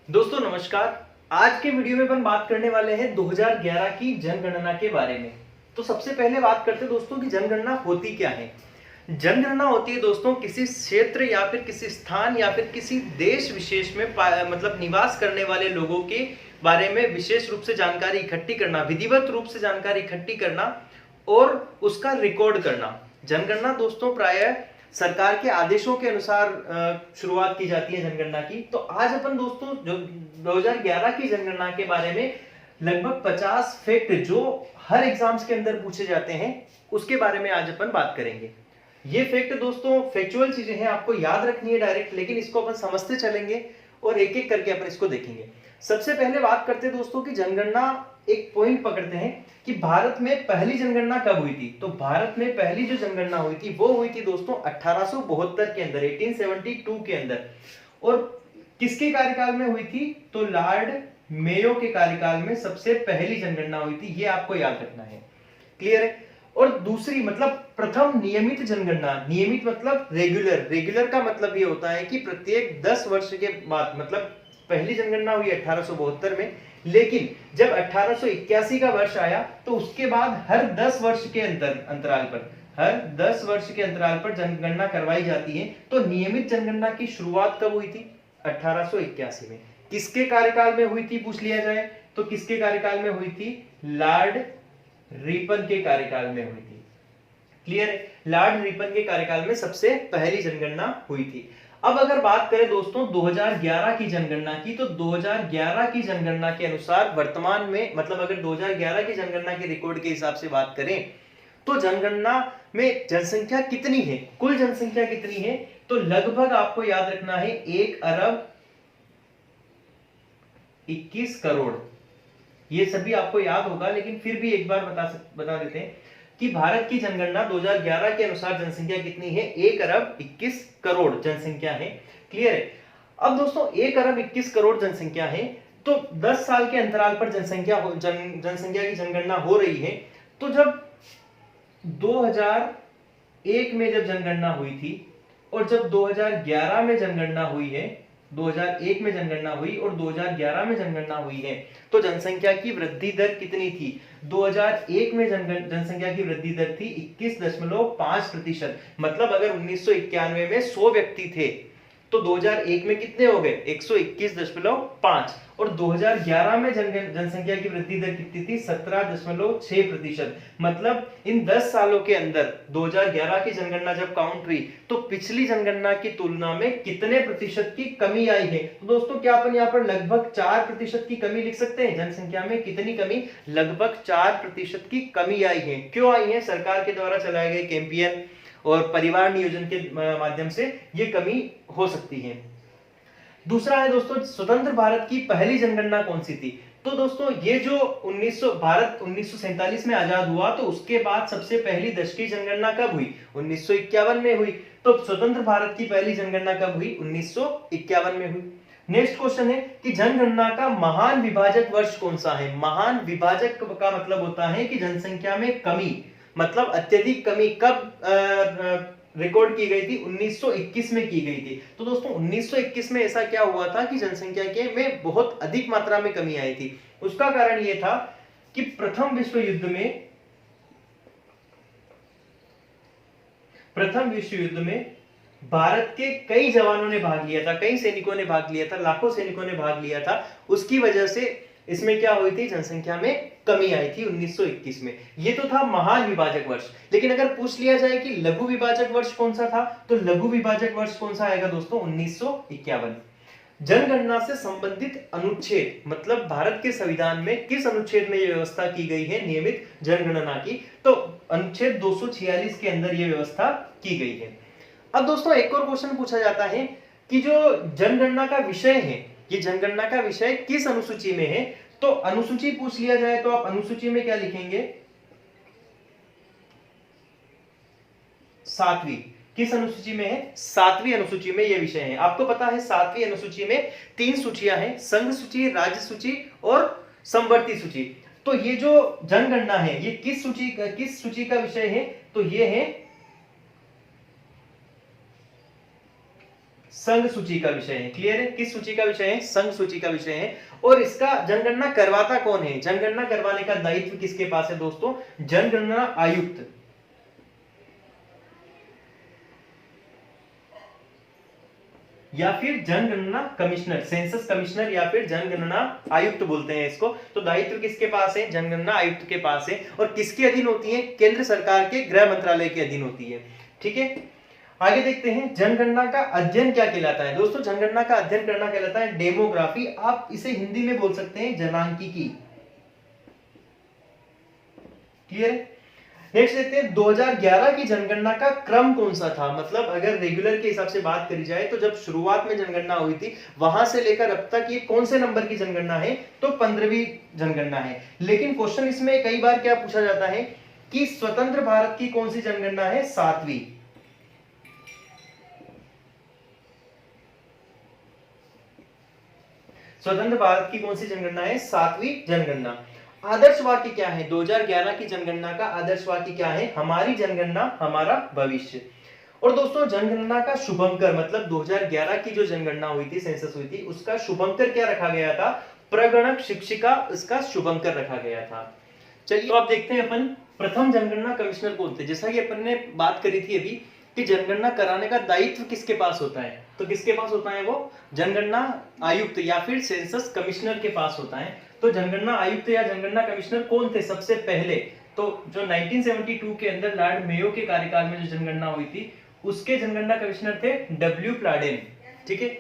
दोस्तों नमस्कार। आज के वीडियो में अपन बात करने वाले हैं 2011 की जनगणना के बारे में। तो सबसे पहले बात करते हैं दोस्तों कि जनगणना होती क्या है। जनगणना होती है दोस्तों किसी क्षेत्र या फिर किसी स्थान या फिर किसी देश विशेष में मतलब निवास करने वाले लोगों के बारे में विशेष रूप से जानकारी इकट्ठी करना, विधिवत रूप से जानकारी इकट्ठी करना और उसका रिकॉर्ड करना। जनगणना दोस्तों प्रायः सरकार के आदेशों के अनुसार शुरुआत की जाती है जनगणना की। तो आज अपन दोस्तों जो 2011 की जनगणना के बारे में लगभग 50 फैक्ट जो हर एग्जाम्स के अंदर पूछे जाते हैं उसके बारे में आज अपन बात करेंगे। ये फैक्ट दोस्तों फैक्चुअल चीजें हैं, आपको याद रखनी है डायरेक्ट, लेकिन इसको अपन समझते चलेंगे और एक एक करके अपन इसको देखेंगे। सबसे पहले बात करते हैं दोस्तों की जनगणना, एक पॉइंट पकड़ते हैं कि भारत में पहली जनगणना कब हुई थी। तो भारत में पहली जो जनगणना हुई थी वो हुई थी दोस्तों 1872 के अंदर, 1872 के अंदर। और किसके कार्यकाल में हुई थी? तो लॉर्ड मेयो के कार्यकाल में सबसे पहली जनगणना हुई थी। ये आपको याद रखना है। क्लियर है? और दूसरी मतलब प्रथम नियमित जनगणना, नियमित मतलब रेगुलर, रेगुलर का मतलब ये होता है कि प्रत्येक 10 वर्ष के बाद, मतलब पहली जनगणना हुई 1872 में, लेकिन जब 1881 का वर्ष आया तो उसके बाद हर 10 वर्ष के अंतराल पर, हर 10 वर्ष के अंतराल पर जनगणना करवाई जाती है। तो नियमित जनगणना की शुरुआत कब हुई थी? 1881 में। किसके कार्यकाल में हुई थी पूछ लिया जाए तो किसके कार्यकाल में हुई थी? लॉर्ड रिपन के कार्यकाल में हुई थी। क्लियर है? लॉर्ड रिपन के कार्यकाल में सबसे पहली जनगणना हुई थी। अब अगर बात करें दोस्तों 2011 की जनगणना की, तो 2011 की जनगणना के अनुसार वर्तमान में, मतलब अगर 2011 की जनगणना के रिकॉर्ड के हिसाब से बात करें तो जनगणना में जनसंख्या कितनी है, कुल जनसंख्या कितनी है? तो लगभग आपको याद रखना है 1 अरब 21 करोड़। ये सभी आपको याद होगा, लेकिन फिर भी एक बार बता देते हैं कि भारत की जनगणना 2011 के अनुसार जनसंख्या कितनी है? 1 अरब 21 करोड़ जनसंख्या है। क्लियर है? अब दोस्तों 1 अरब 21 करोड़ जनसंख्या है, तो 10 साल के अंतराल पर जनसंख्या की जनगणना हो रही है। तो जब 2001 में जब जनगणना हुई थी और जब 2011 में जनगणना हुई है, 2001 में जनगणना हुई और 2011 में जनगणना हुई है, तो जनसंख्या की वृद्धि दर कितनी थी? 2001 में जनसंख्या की वृद्धि दर थी 21.5%। मतलब अगर 1991 में 100 व्यक्ति थे तो 2001 में कितने हो गए? 121.5। और 2011 में जनसंख्या की वृद्धि दर कितनी थी? 17.6%। मतलब इन 10 सालों के अंदर 2011 की जनगणना जब काउंट हुई तो पिछली जनगणना की तुलना में कितने प्रतिशत की कमी आई है? तो दोस्तों क्या अपन यहाँ पर लगभग 4% की कमी लिख सकते हैं? जनसंख्या में कितनी कमी? लगभग 4% की कमी आई है। क्यों आई है? सरकार के द्वारा चलाए गए कैंपेन और परिवार नियोजन के माध्यम से ये कमी हो सकती है। दूसरा है दोस्तों स्वतंत्र भारत की पहली जनगणना कौन सी थी? तो दोस्तों ये जो भारत 1947 में आजाद हुआ, तो उसके बाद सबसे पहली दशकीय जनगणना कब हुई? 1951 में हुई। तो स्वतंत्र भारत की पहली जनगणना कब हुई? 1951 में हुई। नेक्स्ट क्वेश्चन है कि जनगणना का महान विभाजक वर्ष कौन सा है? महान विभाजक का मतलब होता है कि जनसंख्या में कमी, मतलब अत्यधिक कमी कब रिकॉर्ड की गई थी? 1921 में की गई थी। तो दोस्तों 1921 में ऐसा क्या हुआ था कि जनसंख्या के में बहुत अधिक मात्रा में कमी आई थी। उसका कारण यह था कि प्रथम विश्व युद्ध में भारत के कई जवानों ने भाग लिया था, कई सैनिकों ने भाग लिया था, लाखों सैनिकों ने भाग लिया था। उसकी वजह से इसमें क्या हुई थी? जनसंख्या में कमी आई थी 1921 में। ये तो था महान विभाजक वर्ष। लेकिन अगर पूछ लिया जाए कि लघु विभाजक वर्ष कौन सा था, तो लघु विभाजक वर्ष कौन सा आएगा दोस्तों? 1951। जनगणना से संबंधित अनुच्छेद, मतलब भारत के संविधान में किस अनुच्छेद में यह व्यवस्था की गई है नियमित जनगणना की? तो अनुच्छेद 246 के अंदर यह व्यवस्था की गई है। अब दोस्तों एक और क्वेश्चन पूछा जाता है कि जो जनगणना का विषय है, ये जनगणना का विषय किस अनुसूची में है? तो अनुसूची पूछ लिया जाए तो आप अनुसूची में क्या लिखेंगे? 7वीं। किस अनुसूची में है? 7वीं अनुसूची में यह विषय है। आपको पता है 7वीं अनुसूची में 3 सूचियां हैं, संघ सूची, राज्य सूची और समवर्ती सूची। तो ये जो जनगणना है ये किस सूची का विषय है? तो ये है संघ सूची का विषय है। क्लियर है? किस सूची का विषय है? संघ सूची का विषय है। और इसका जनगणना करवाता कौन है? जनगणना करवाने का दायित्व किसके पास है दोस्तों? जनगणना आयुक्त या फिर जनगणना कमिश्नर, सेंसस कमिश्नर या फिर जनगणना आयुक्त बोलते हैं इसको। तो दायित्व किसके पास है? जनगणना आयुक्त के पास है। और किसके अधीन होती है? केंद्र सरकार के गृह मंत्रालय के अधीन होती है। ठीक है, आगे देखते हैं जनगणना का अध्ययन क्या कहलाता है। दोस्तों जनगणना का अध्ययन करना कहलाता है डेमोग्राफी। आप इसे हिंदी में बोल सकते हैं जनांकीकी। क्लियर? नेक्स्ट देखते हैं 2011 की जनगणना का क्रम कौन सा था। मतलब अगर रेगुलर के हिसाब से बात करी जाए तो जब शुरुआत में जनगणना हुई थी वहां से लेकर अब तक ये कौन से नंबर की जनगणना है? तो 15वीं जनगणना है। लेकिन क्वेश्चन इसमें कई बार क्या पूछा जाता है कि स्वतंत्र भारत की कौन सी जनगणना है? 7वीं। स्वतंत्र भारत की कौन सी जनगणना है? 7वीं जनगणना। आदर्श वाक्य क्या है 2011 की जनगणना का? आदर्श वाक्य क्या है? हमारी जनगणना हमारा भविष्य। और दोस्तों जनगणना का शुभंकर, मतलब 2011 की जो जनगणना हुई थी, सेंसस हुई थी, उसका शुभंकर क्या रखा गया था? प्रगणक शिक्षिका, इसका शुभंकर रखा गया था। चलिए तो आप देखते हैं अपन प्रथम जनगणना कमिश्नर कौन थे। जैसा कि अपन ने बात करी थी अभी कि जनगणना कराने का दायित्व किसके पास होता है, तो किसके पास होता है? वो जनगणना आयुक्त या फिर सेंसस कमिश्नर के पास होता है। तो जनगणना आयुक्त या जनगणना कमिश्नर कौन थे सबसे पहले? तो जो 1972 के अंदर लॉर्ड मेयो के कार्यकाल में जो जनगणना हुई थी उसके जनगणना कमिश्नर थे डब्ल्यू प्लाडेन। ठीक है,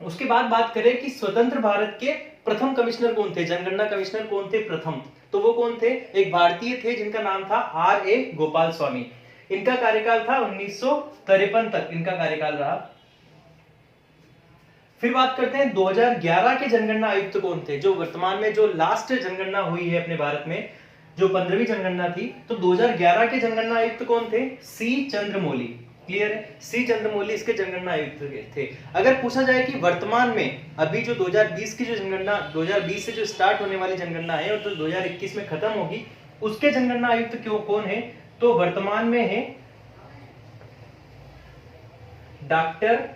उसके बाद बात करें कि स्वतंत्र भारत के प्रथम कमिश्नर कौन थे, जनगणना कमिश्नर कौन थे प्रथम, तो वो कौन थे? एक भारतीय थे जिनका नाम था R.A. गोपाल स्वामी। इनका कार्यकाल था 1953 तक इनका कार्यकाल रहा। फिर बात करते हैं 2011 के जनगणना आयुक्त कौन थे, जो वर्तमान में जो लास्ट जनगणना हुई है अपने भारत में, जो 15वीं जनगणना थी। तो 2011 के जनगणना आयुक्त कौन थे? सी चंद्रमौली। क्लियर है? सी चंद्रमौली इसके जनगणना आयुक्त थे। अगर पूछा जाए कि वर्तमान में अभी जो 2020 की जो जनगणना 2020 से जो स्टार्ट होने वाली जनगणना है और तो 2021 में खत्म होगी, उसके जनगणना आयुक्त क्यों कौन है? तो वर्तमान में है डॉक्टर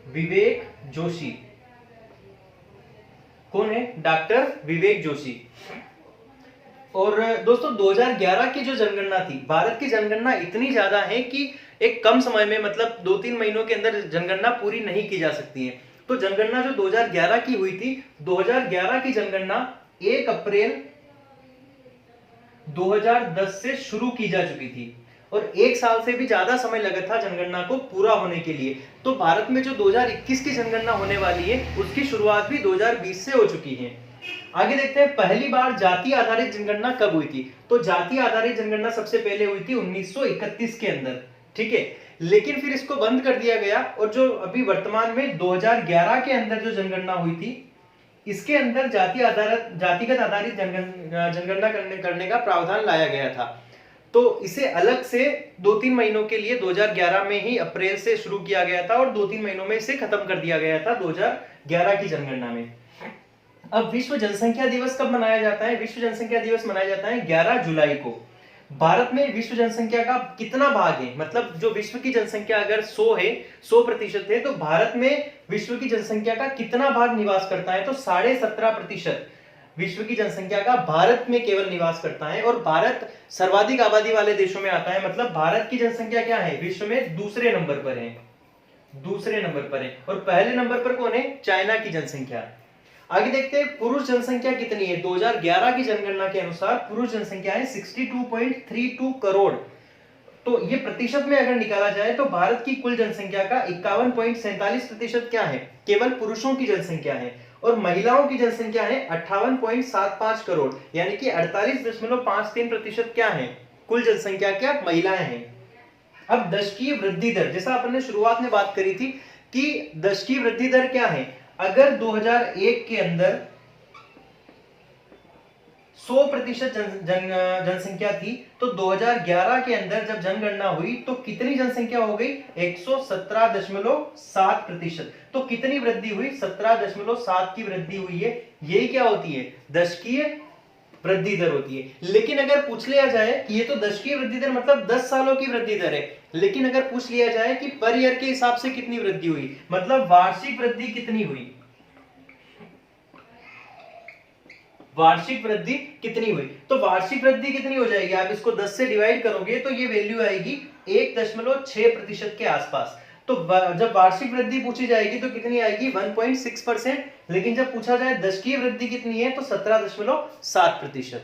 विवेक जोशी। कौन है? डॉक्टर विवेक जोशी। और दोस्तों 2011 की जो जनगणना थी, भारत की जनगणना इतनी ज्यादा है कि एक कम समय में, मतलब 2-3 महीनों के अंदर जनगणना पूरी नहीं की जा सकती है। तो जनगणना जो 2011 की हुई थी, 2011 की जनगणना 1 अप्रैल 2010 से शुरू की जा चुकी थी और 1 साल से भी ज्यादा समय लगा था जनगणना को पूरा होने के लिए। तो भारत में जो 2021 की जनगणना होने वाली है उसकी शुरुआत भी 2020 से हो चुकी है। आगे देखते हैं पहली बार जाति आधारित जनगणना कब हुई थी। तो जाति आधारित जनगणना सबसे पहले हुई थी 1931 के अंदर। ठीक है, लेकिन फिर इसको बंद कर दिया गया और जो अभी वर्तमान में 2011 के अंदर जो जनगणना हुई थी, इसके अंदर जातिगत आधारित जनगणना करने का प्रावधान लाया गया था। तो इसे अलग से 2-3 महीनों के लिए 2011 में ही अप्रैल से शुरू किया गया था और 2-3 महीनों में इसे खत्म कर दिया गया था 2011 की जनगणना में। अब विश्व जनसंख्या दिवस कब मनाया जाता है? विश्व जनसंख्या दिवस मनाया जाता है 11 जुलाई को। भारत में विश्व जनसंख्या का कितना भाग है, मतलब जो विश्व की जनसंख्या अगर 100 है, 100% है, तो भारत में विश्व की जनसंख्या का कितना भाग निवास करता है? तो 17.5% विश्व की जनसंख्या का भारत में केवल निवास करता है। और भारत सर्वाधिक आबादी वाले देशों में आता है, मतलब भारत की जनसंख्या क्या है? विश्व में दूसरे नंबर पर है, दूसरे नंबर पर है। और पहले नंबर पर कौन है? चाइना की जनसंख्या। आगे देखते हैं पुरुष जनसंख्या कितनी है। 2011 की जनगणना के अनुसार पुरुष जनसंख्या है 62.32 करोड़। तो ये प्रतिशत में अगर निकाला जाए तो भारत की कुल जनसंख्या का 51.47% क्या है? केवल पुरुषों की जनसंख्या है। और महिलाओं की जनसंख्या है 58.75 करोड़, यानी कि 48.53% क्या है? कुल जनसंख्या क्या महिलाएं हैं। अब दशकीय वृद्धि दर, जैसा अपन ने शुरुआत में बात करी थी कि दशकीय वृद्धि दर क्या है। अगर 2001 के अंदर 100% जनसंख्या थी, तो 2011 के अंदर जब जनगणना हुई तो कितनी जनसंख्या हो गई? 117.7%। तो कितनी वृद्धि हुई? 17.7 की वृद्धि हुई है। यही क्या होती है? दशकीय वृद्धि दर होती है। लेकिन अगर पूछ लिया जाए कि ये तो दशकीय वृद्धि दर मतलब 10 सालों की वृद्धि दर है, लेकिन अगर पूछ लिया जाए कि पर ईयर के हिसाब से कितनी वृद्धि हुई, मतलब वार्षिक वृद्धि कितनी हुई, वार्षिक वृद्धि कितनी हुई, तो वार्षिक वृद्धि कितनी हो जाएगी, आप इसको 10 से डिवाइड करोगे तो ये वैल्यू आएगी 1.6% के आसपास। तो जब वार्षिक वृद्धि पूछी जाएगी तो कितनी आएगी 1.6%, लेकिन जब पूछा जाए दशकीय वृद्धि कितनी है तो 17.7%।